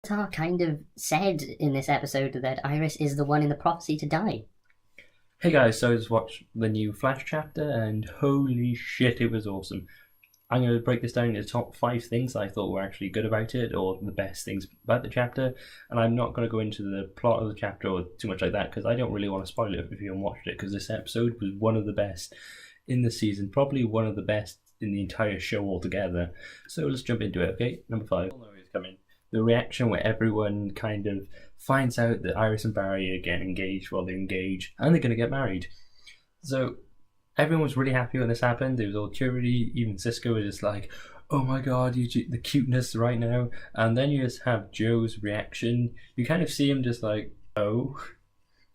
Savitar kind of said in this episode that Iris is the one in the prophecy to die. Hey guys, so I just watched the new Flash chapter and holy shit, it was awesome. I'm going to break this down into the top 5 things I thought were actually good about it, or the best things about the chapter, and I'm not going to go into the plot of the chapter or too much like that, because I don't really want to spoil it if you haven't watched it, because this episode was one of the best in the season, probably one of the best in the entire show altogether. So let's jump into it, okay? Number 5. Coming. The reaction where everyone kind of finds out that Iris and Barry are getting engaged, well, they're engaged, and they're going to get married. So everyone was really happy when this happened. It was all cheery. Even Cisco was just like, oh my god, the cuteness right now. And then you just have Joe's reaction. You kind of see him just like, oh.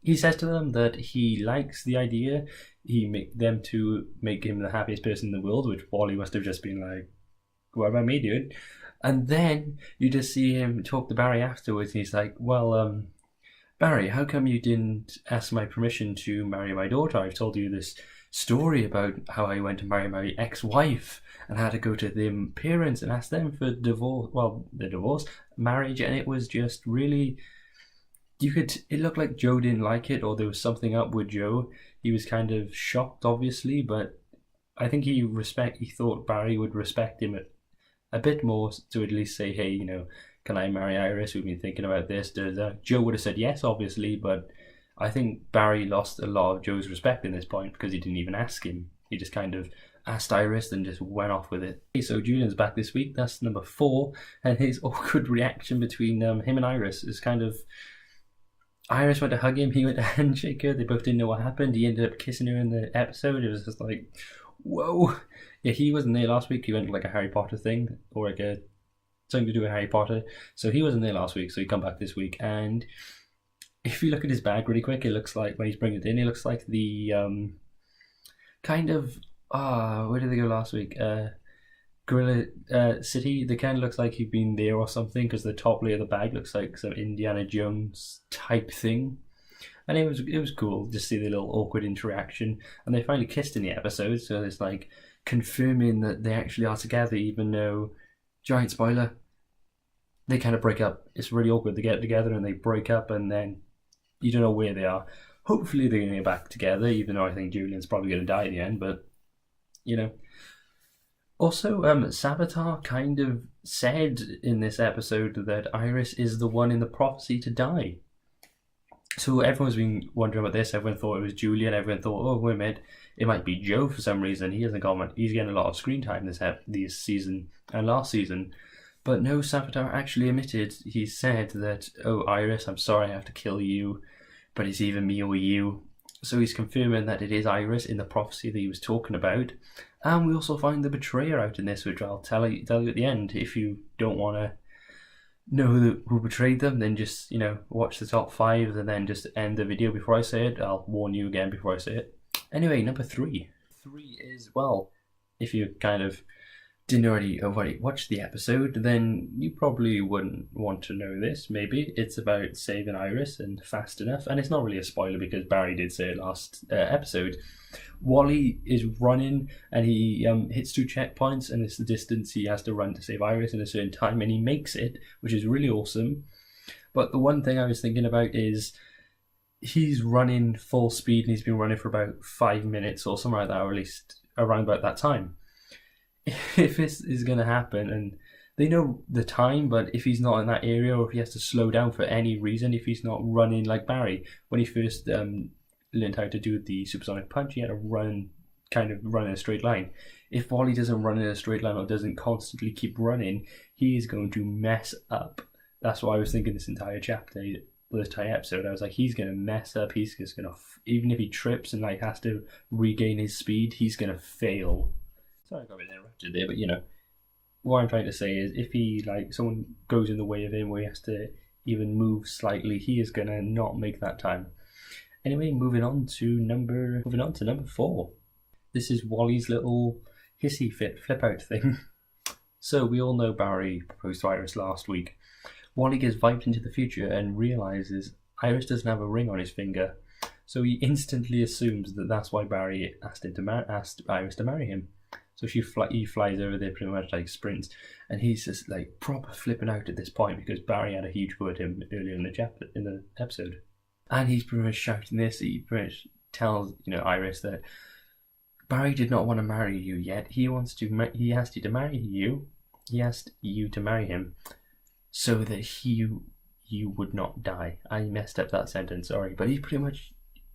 He says to them that he likes the idea. He make them to make him the happiest person in the world, which Wally must have just been like, what about me, dude? And then you just see him talk to Barry afterwards, and he's like, well, Barry, how come you didn't ask my permission to marry my daughter? I've told you this story about how I went to marry my ex-wife and had to go to the parents and ask them for marriage, and it was just really, it looked like Joe didn't like it, or there was something up with Joe. He was kind of shocked, obviously, but I think he thought Barry would respect him a bit more to at least say, hey, can I marry Iris? We've been thinking about this. Joe would have said yes, obviously, but I think Barry lost a lot of Joe's respect in this point because he didn't even ask him. He just kind of asked Iris and just went off with it. Okay, so Julian's back this week. That's number 4. And his awkward reaction between him and Iris is kind of... Iris went to hug him, he went to handshake her. They both didn't know what happened. He ended up kissing her in the episode. It was just like, whoa. Yeah, he wasn't there last week. He went to like a Harry Potter thing, or like something to do with Harry Potter. So he wasn't there last week, so he come back this week. And if you look at his bag really quick, it looks like, when he's bringing it in, it looks like the kind of, where did they go last week? Gorilla City. They kind of looks like he'd been there or something, because the top layer of the bag looks like some Indiana Jones type thing. And it was cool to see the little awkward interaction. And they finally kissed in the episode, so it's like confirming that they actually are together, even though, giant spoiler, they kind of break up. It's really awkward. They get together and they break up, and then you don't know where they are. Hopefully they're going to get back together, even though I think Julian's probably going to die in the end, but, Also, Savitar kind of said in this episode that Iris is the one in the prophecy to die. So everyone's been wondering about this. Everyone thought it was Julian. Everyone thought, oh, wait a minute, it might be Joe for some reason. He's getting a lot of screen time this season and last season. But no, Savitar actually admitted. He said that, oh, Iris, I'm sorry I have to kill you, but it's either me or you. So he's confirming that it is Iris in the prophecy that he was talking about. And we also find the betrayer out in this, which I'll tell you at the end. If you don't want to know who betrayed them, then just, watch the top 5 and then just end the video before I say it. I'll warn you again before I say it. Anyway, number 3. 3 is, well, if you kind of didn't already watch the episode, then you probably wouldn't want to know this, maybe. It's about saving Iris and fast enough. And it's not really a spoiler because Barry did say it last episode. Wally is running and he hits 2 checkpoints, and it's the distance he has to run to save Iris in a certain time, and he makes it, which is really awesome. But the one thing I was thinking about is he's running full speed, and he's been running for about 5 minutes or something like that, or at least around about that time. If this is going to happen, and they know the time, but if he's not in that area, or if he has to slow down for any reason, if he's not running like Barry, when he first learned how to do the supersonic punch, he had to run in a straight line. If Wally doesn't run in a straight line or doesn't constantly keep running, he is going to mess up. That's what I was thinking this entire chapter, this entire episode. I was like, he's going to mess up. He's just going to, even if he trips and has to regain his speed, he's going to fail. Sorry I got a bit interrupted there, but what I'm trying to say is, if he, someone goes in the way of him where he has to even move slightly, he is going to not make that time. Anyway, moving on to number 4. This is Wally's little hissy fit flip out thing. So we all know Barry proposed to Iris last week. Wally gets vibed into the future and realizes Iris doesn't have a ring on his finger. So he instantly assumes that that's why Barry asked Iris to marry him. So he flies over there pretty much like sprints, and he's just like proper flipping out at this point because Barry had a huge go at him earlier in the episode, and he's pretty much shouting this. He pretty much tells Iris that Barry did not want to marry you yet. He asked you to marry you. He asked you to marry him so that you would not die. I messed up that sentence, sorry, but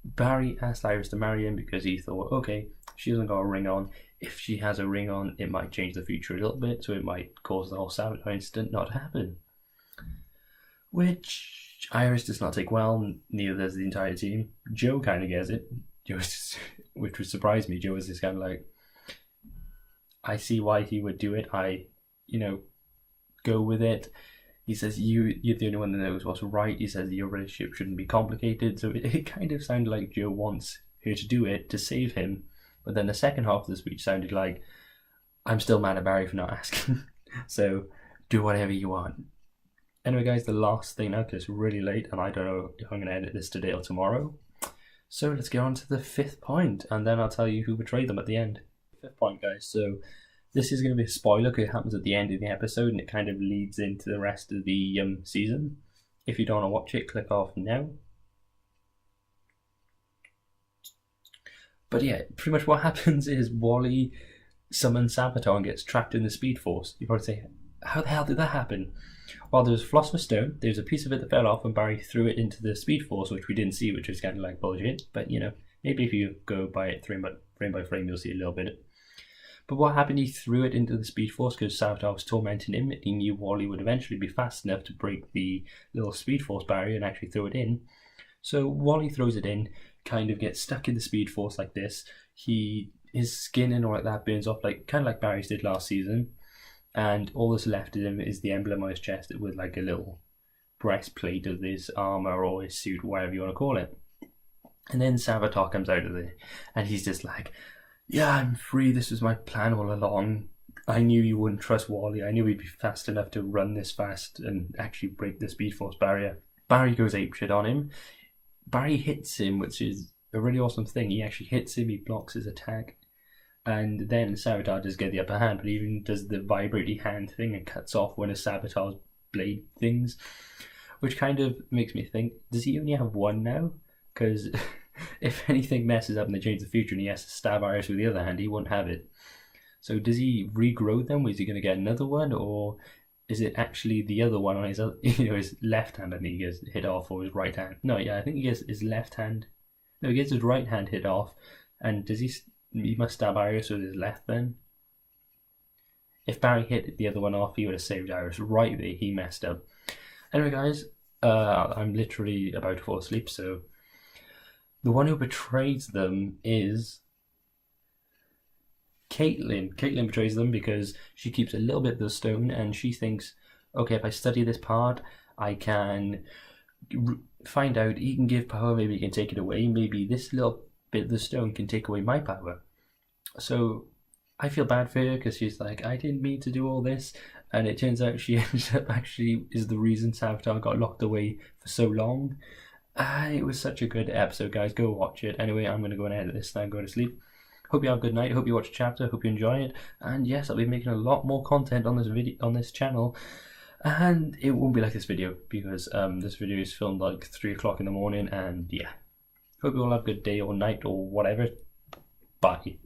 Barry asked Iris to marry him because he thought, okay, she hasn't got a ring on. If she has a ring on, it might change the future a little bit, so it might cause the whole Savitar incident not to happen. Which Iris does not take well, neither does the entire team. Joe kind of gets it, which would surprise me. Joe is this kind of like, I see why he would do it. I, go with it. He says, you're the only one that knows what's right. He says your relationship shouldn't be complicated. So it kind of sounded like Joe wants her to do it to save him. But then the second half of the speech sounded like, I'm still mad at Barry for not asking. So do whatever you want. Anyway, guys, the last thing now, because it's really late and I don't know if I'm going to edit this today or tomorrow. So let's get on to the fifth point, and then I'll tell you who betrayed them at the end. Fifth point, guys. So this is going to be a spoiler because it happens at the end of the episode and it kind of leads into the rest of the season. If you don't want to watch it, click off now. But yeah, pretty much what happens is Wally summons Savitar and gets trapped in the Speed Force. You probably say, how the hell did that happen? Well, there was Philosopher's Stone. There's a piece of it that fell off and Barry threw it into the Speed Force, which we didn't see, which is kind of like bullshit. But, maybe if you go by it frame by frame, you'll see a little bit. But what happened, he threw it into the Speed Force because Savitar was tormenting him, and he knew Wally would eventually be fast enough to break the little Speed Force barrier and actually throw it in. So Wally throws it in, kind of gets stuck in the Speed Force like this. His skin and all like that burns off, kind of like Barry's did last season. And all that's left of him is the emblem on his chest with like a little breastplate of his armor or his suit, whatever you want to call it. And then Savitar comes out of there, and he's just like, yeah, I'm free. This was my plan all along. I knew you wouldn't trust Wally. I knew he'd be fast enough to run this fast and actually break the Speed Force barrier. Barry goes apeshit on him. Barry hits him, which is a really awesome thing. He actually hits him, he blocks his attack. And then Savitar does get the upper hand, but he even does the vibrating hand thing and cuts off one of Savitar's blade things. Which kind of makes me think, does he only have one now? Because if anything messes up and they change the future and he has to stab Iris with the other hand, he won't have it. So does he regrow them? Is he going to get another one? Or is it actually the other one on his his left hand, I think he gets hit off, or his right hand? No, yeah, I think he gets his left hand. No, he gets his right hand hit off. And does he must stab Iris with his left then? If Barry hit the other one off, he would have saved Iris right there. He messed up. Anyway, guys, I'm literally about to fall asleep, so the one who betrays them is Caitlin. Caitlin betrays them because she keeps a little bit of the stone and she thinks, okay, if I study this part, I can find out he can give power, maybe he can take it away, maybe this little bit of the stone can take away my power. So I feel bad for her because she's like, I didn't mean to do all this, and it turns out she ends up actually is the reason Savitar got locked away for so long. It was such a good episode, guys. Go watch it. Anyway, I'm going to go and edit this and go to sleep. Hope you have a good night. Hope you watch a chapter. Hope you enjoy it. And yes, I'll be making a lot more content on this channel. And it won't be like this video because this video is filmed like 3 o'clock in the morning. And yeah, hope you all have a good day or night or whatever. Bye.